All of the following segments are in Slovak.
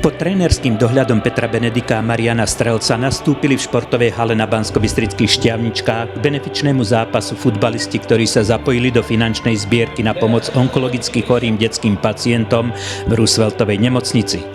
Pod trénerským dohľadom Petra Benedika a Mariana Strelca nastúpili v športovej hale na Banskobystrických Štiavničkách k benefičnému zápasu futbalisti, ktorí sa zapojili do finančnej zbierky na pomoc onkologicky chorým detským pacientom v Rooseveltovej nemocnici.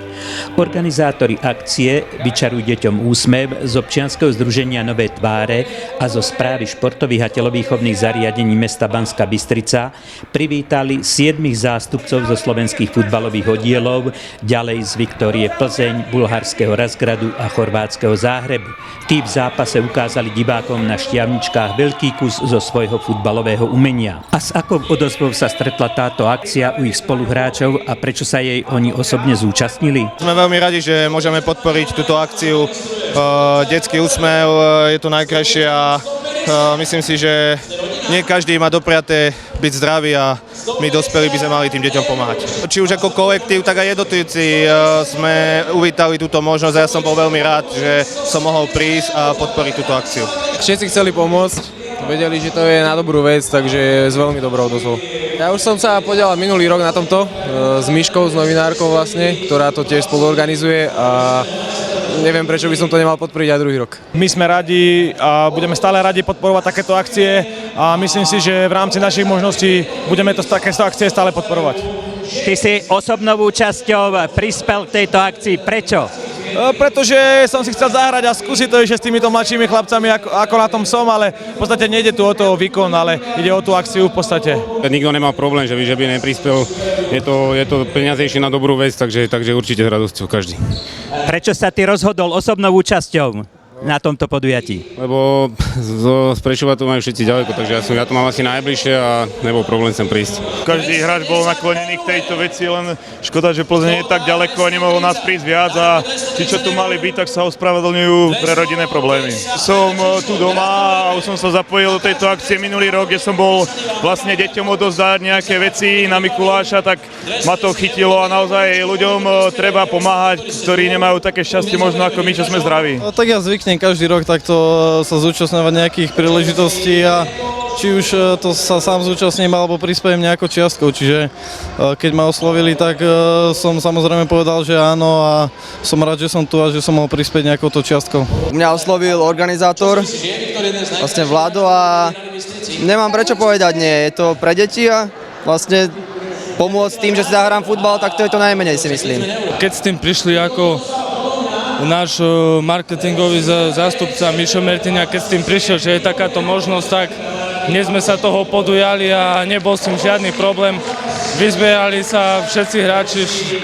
Organizátori akcie Vyčaruj deťom úsmev z občianskeho združenia Nové tváre a zo správy športových a telovýchovných zariadení mesta Banská Bystrica privítali 7 zástupcov zo slovenských futbalových oddielov, ďalej z Viktórie Plzeň, bulharského Razgradu a chorvátskeho Záhrebu. Tí v zápase ukázali divákom na Štiavničkách veľký kus zo svojho futbalového umenia. A s akou odozvou sa stretla táto akcia u ich spoluhráčov a prečo sa jej oni osobne zúčastnili? Sme veľmi radi, že môžeme podporiť túto akciu. Detský úsmev je to najkrajšie a myslím si, že nie každý má dopriaté byť zdravý a my dospelí by sme mali tým deťom pomáhať. Či už ako kolektív, tak aj jednotlivci sme uvítali túto možnosť a ja som bol veľmi rád, že som mohol prísť a podporiť túto akciu. Všetci chceli pomôcť, vedeli, že to je na dobrú vec, takže s veľmi dobrou odozvou. Ja už som sa podielal minulý rok na tomto s Miškou, s novinárkou vlastne, ktorá to tiež spoluorganizuje a neviem, prečo by som to nemal podporiť aj druhý rok. My sme radi a budeme stále radi podporovať takéto akcie a myslím si, že v rámci našich možností budeme takéto akcie stále podporovať. Ty si osobnou časťou prispel k tejto akcii. Prečo? Pretože som si chcel zahrať a skúsiť to ešte s týmito mladšími chlapcami, ako na tom som, ale v podstate nejde tu o to výkon, ale ide o tú akciu v podstate. Nikto nemá problém, že by neprispel. Je to peniaze išli na dobrú vec, takže určite s radosťou každý. Prečo sa ty rozhodol osobnou účasťou na tomto podujatí? Lebo z Prešova to majú všetci ďaleko, takže ja to mám asi najbližšie a nebol problém sem prísť. Každý hráč bol naklonený k tejto veci, len škoda, že Plzeň je tak ďaleko a nemohol nás prísť viac a tí, čo tu mali byť, tak sa ospravedlňujú pre rodinné problémy. Som tu doma a už som sa zapojil do tejto akcie minulý rok, kde som bol vlastne deťom odozdať nejaké veci na Mikuláša, tak ma to chytilo a naozaj ľuďom treba pomáhať, ktorí nemajú také šťastie možno ako my, čo sme zdraví. Tak ja zvyknem každý rok takto sa zúčastňovať nejakých príležitostí a či už to sa sám zúčastním alebo prispiejem nejakou čiastkou, čiže keď ma oslovili, tak som samozrejme povedal, že áno a som rád, že som tu a že som mohol prispieť nejakou to čiastkou. Mňa oslovil organizátor, vlastne Vlado a nemám prečo povedať nie, je to pre deti a vlastne pomôcť tým, že si zahrám futbal, tak to je to najmenej si myslím. Keď s tým prišli ako náš marketingový zástupca Mišo Mertiňa, keď s tým prišiel, že je takáto možnosť, tak dnes sme sa toho podujali a nebol s tým žiadny problém. Vyzbierali sa všetci hráči,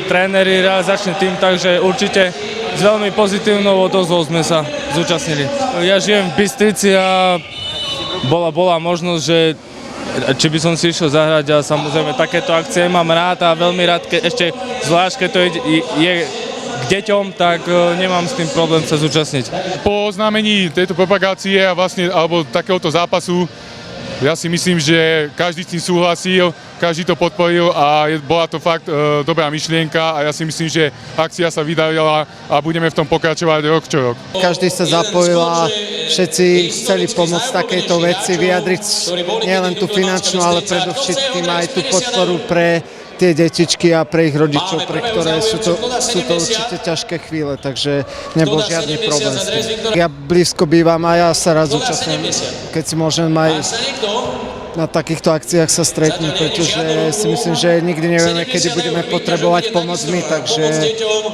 tréneri, realizačný tým, takže určite s veľmi pozitívnou odozvou sme sa zúčastnili. Ja žijem v Bystrici a bola možnosť, že či by som si išiel zahrať a samozrejme takéto akcie mám rád a veľmi rád, ešte zvlášť, keď to je k deťom, tak nemám s tým problém sa zúčastniť. Po oznámení tejto propagácie a vlastne, alebo takéhoto zápasu, ja si myslím, že každý s tým súhlasil, každý to podporil a bola to fakt dobrá myšlienka a ja si myslím, že akcia sa vydarila a budeme v tom pokračovať rok čo rok. Každý sa zapojil a všetci chceli pomôcť takejto veci, vyjadriť nielen tú finančnú, ale predovšetkým aj tú podporu pre tie detičky a pre ich rodičov, pre ktoré sú to určite ťažké chvíle, takže nebol žiadny problém s tým. Ja blízko bývam a ja sa rád zúčastňujem, keď si môžem aj na takýchto akciách sa stretnúť, pretože si myslím, že nikdy nevieme, kedy budeme potrebovať pomoc my, takže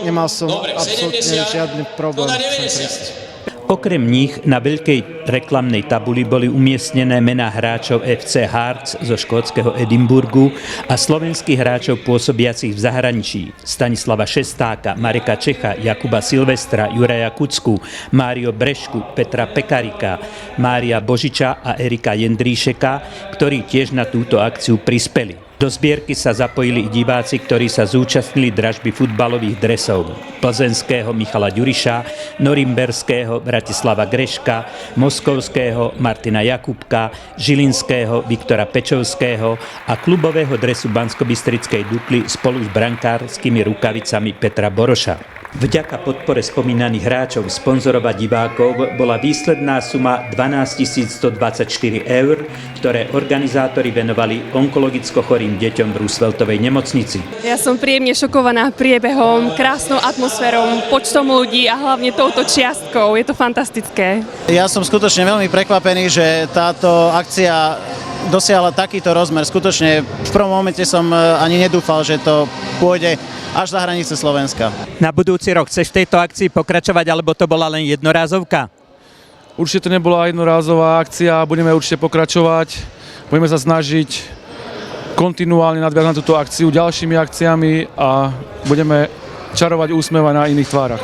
nemal som absolútne žiadny problém sem prísť. Okrem nich na veľkej reklamnej tabuli boli umiestnené mená hráčov FC Hearts zo škótskeho Edinburgu a slovenských hráčov pôsobiacich v zahraničí Stanislava Šestáka, Mareka Čecha, Jakuba Silvestra, Juraja Kucku, Mário Brešku, Petra Pekarika, Mária Božiča a Erika Jendríšeka, ktorí tiež na túto akciu prispeli. Do zbierky sa zapojili i diváci, ktorí sa zúčastnili dražby futbalových dresov plzenského Michala Ďuriša, norimberského Bratislava Greška, moskovského Martina Jakubka, žilinského Viktora Pečovského a klubového dresu Banskobystrickej Dukly spolu s brankárskymi rukavicami Petra Boroša. Vďaka podpore spomínaných hráčov, sponzorov a divákov bola výsledná suma 12 124 €, ktoré organizátori venovali onkologicko chorým deťom v Rooseveltovej nemocnici. Ja som príjemne šokovaná priebehom, krásnou atmosférou, počtom ľudí a hlavne touto čiastkou. Je to fantastické. Ja som skutočne veľmi prekvapený, že táto akcia dosiahla takýto rozmer. Skutočne v prvom momente som ani nedúfal, že to pôjde až za hranice Slovenska. Na budúci rok chceš v tejto akcii pokračovať, alebo to bola len jednorázovka? Určite to nebola jednorázová akcia, budeme určite pokračovať. Budeme sa snažiť kontinuálne nadviazať na túto akciu ďalšími akciami a budeme čarovať úsmeva na iných tvárach.